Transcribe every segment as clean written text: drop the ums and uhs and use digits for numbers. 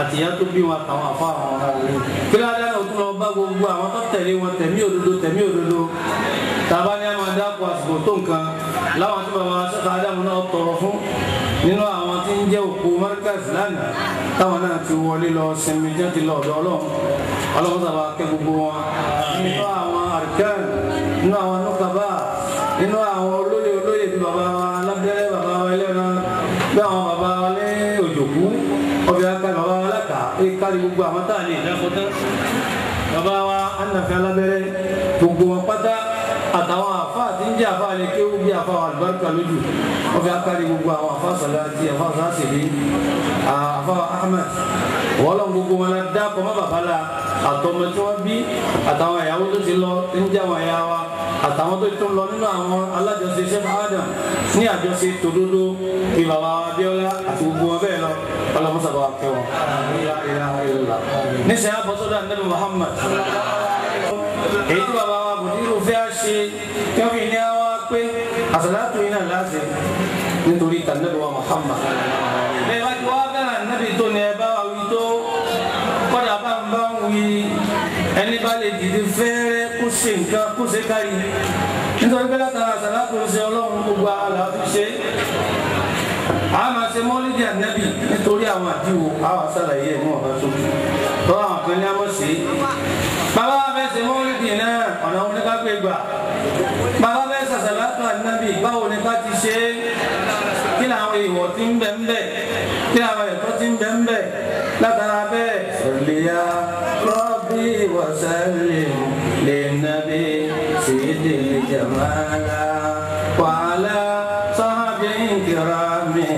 àtìyá tó bí wọn àtàwọn àfa àwọn kíláàdá náà tún lọ bá gbogbo àwọn tó tẹ̀lé wọn tẹ̀mí òdodo tàbá ní àwọn adáko àsìkò tó nǹkan láwọn tí bàbá sọ́kà ádámù náà tọrọ fún nínú àwọn tí ń jẹ́ òkú Markaz lánàá táwọn náà ti wọlé lọ sinmi jẹ́ ti lọ ọ̀dọ̀ ọlọ́run sábà kẹ́ gbogbo wọn nínú àwọn arkan nínú àwọn nukaba nínú àwọn olóyè bí bàbá wa alábẹ́rẹ́ bàbá wa ẹlẹ́ran bí àwọn bàbá wa lé òjòkú ọbẹ̀ aka bàbá wa lákà é kárí gbogbo àwọn tá a lè dáko tán bàbá wa anàfẹ́ alábẹ́rẹ́ gbogbo wọn pátá àtàwọn àfa àti ń jẹ́ àfa àlẹ́ kéwú bí àfa àlùbáríkà lójú ọbẹ̀ akárí gbogbo àwọn àfa sọ̀lá àti àfa sàṣẹ̀lẹ̀ àfa Ahmed wọ́lọ́ gbogbo wọn la dáko má bàbá la àtọmọ tí wọ́n bí àtàwọn ìyàwó tó ti lọ ń jẹ́ àwọn ìyá wa àtàwọn tó tún lọ nínú àwọn alájọṣe Sheikh Adam ní àjọṣe tòdodo bí bàbá Abíọ́lá àti gbogbo wọn bẹ́ẹ̀ lọ ọlọ́mọsàbà kẹwọn níṣẹ́ àbọ̀sọ́dọ̀ Ànábì Muhammad èyí tí bàbá wa Mudiru fẹ́ ṣe kẹ́fì ní àwa pé àṣàlátù iná láti nítorí Ànábì wa Muhammad bẹ́ẹ̀ bá ti wá bẹ́ẹ̀ Ànábì tó ní ẹ bá wa wí tó kọ́dà bá ń bá ń wí ẹni bá lè dìde fẹ́rẹ́ kó ṣe nǹkan kó ṣe kárí nítorí pé látara àṣàlátù ṣe ọlọ́run gbogbo àlàáfí ṣe a máa ṣe mọ́lídì Ànábì nítorí àwọn àdíwò àwọn àṣàlàyé ẹ̀ ní ọ̀bá tó tọ́ àwọn kan ní àmọ́ sí bàbá wa fẹ́ ṣe mọ́lídì náà ọ̀nà oníkágbé gbà bàbá fẹ́ ṣàṣàlátù Ànábì báwo ni ká ti ṣe kí làwọn èèwọ̀ ti ń bẹ ń bẹ kí làwọn ẹ̀tọ́ ti ń bẹ ń bẹ látara bẹ́ẹ̀ sọ̀lẹ́yà rọ́bì wàsálẹ̀ lẹ́nàbí sídìí jàmálà wàhálà sáhábì kìrámì.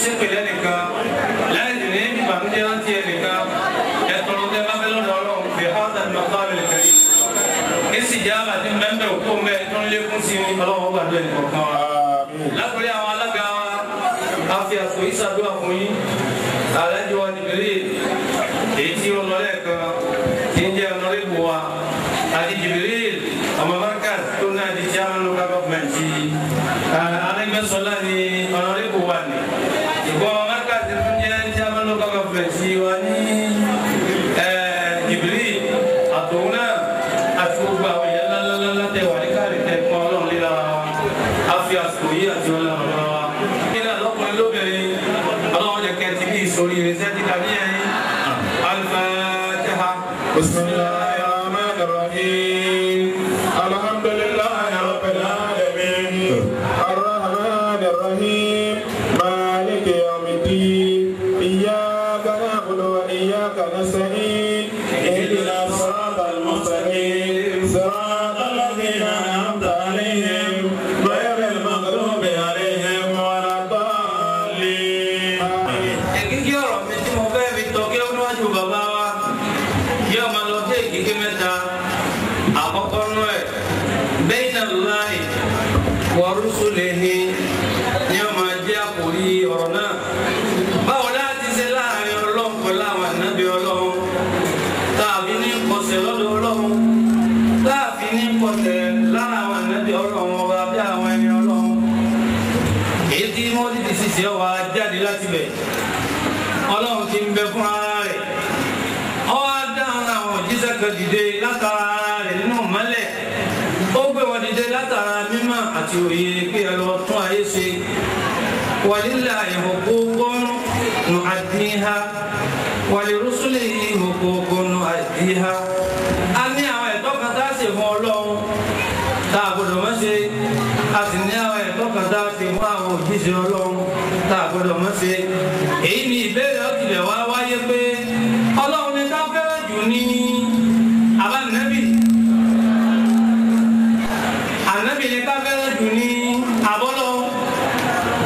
sépèlé nìkan láì sì ní ìbànújẹ́ rántí ẹnìkan ẹ̀tọ́rọ̀ tẹ́ bá fẹ́ lọ́dọ̀ ọlọ́run fi hàtà ní ọ̀tá mi lẹ́kẹ̀ẹ́ yìí. èsì jẹ́ àbàtì mẹ́mbẹ́ òkú mẹ́ tó ń lékún sí ní ọlọ́run gbàdúrà ẹnì kọ̀ọ̀kan wa. látòrí àwọn alága wa a fi àsìkò yìí ṣàdúrà fún yín alájọ wa Jibril èyí tí ó lọ lẹ́ẹ̀kan tí ń jẹ́ ọ̀nàrẹ́bù wa àti Jibril ọmọ Markaz tó náà di chairman local government Arẹ́gbẹ́ṣọlá ni ọ̀nàrẹ́bù wa ni ìgbọ́ Markaz tó jẹ́ chairman local government wa ní Jibril àtòun náà àti gbogbo àwọn èèyàn lálálálá tẹ wà ní káàrí tẹ fún ọlọ́run líla wa a fi àsìkò yìí àti ọlọ́run lọ́wọ́ wa. nígbà lọ́kùnrin lóbìnrin ọlọ́run jẹ́ kẹ́ntì bí ìsòrí ìrẹsẹ́ ti dàbí ẹ̀yìn Al-Fatiha. Bismillahir Rahmanir Rahim. Alhamdulillahi Rabbil Alamin. Ar-Rahmanir Rahim. Maliki Yawmiddin. Iyyaka na'budu wa iyyaka nasta'in. Ihdinas siratal mustaqim. Siratal ladzina an'amta 'alayhim ghayril maghdubi 'alayhim waladdallin. Èkìkí ọ̀rọ̀ mi tí mo fẹ́ fi tọ́kẹ́ níwájú bàbá wa yóò máa lọ sí èkìkí mẹ́ta. Àkọ́kọ́ nú ẹ̀ bayna Allahi wa rusulihi ni ó máa jẹ́ àkòrí ọ̀rọ̀ náà. Báwo láti ṣe láàrin Ọlọ́run pẹ̀lú àwọn ànábì Ọlọ́run tàbí ní kọsẹ̀ lọ́dọ̀ Ọlọ́run tàbí ní kọsẹ̀ lára àwọn ànábì Ọlọ́run ọba bí àwọn ẹni Ọlọ́run. Èyí tí wọ́n ti ṣiṣẹ́ wa jáde láti bẹ̀. Ọlọ́run ti ń bẹ fún ara rẹ̀. Ó wá dáhùn àwọn òjíṣẹ́ kan dìde látara rẹ̀ nínú mọ́lẹ̀. Ó gbé wọn dìde látara mímọ́ àti òye pé ẹ lọ tún ayé ṣe. Walillahi huququn nu'addiha wa lirusulihi huququn nu'addiha. A ní àwọn ẹ̀tọ́ kan tá a ṣe fún Ọlọ́run tá a gbọ́dọ̀ má ṣe. A sì ní àwọn ẹ̀tọ́ kan tá a ṣe fún àwọn òjíṣẹ́ Ọlọ́run tá a gbọ́dọ̀ má ṣe. Èyí ni ìbéèrè ọ̀tìlẹ̀ wá wáyé pé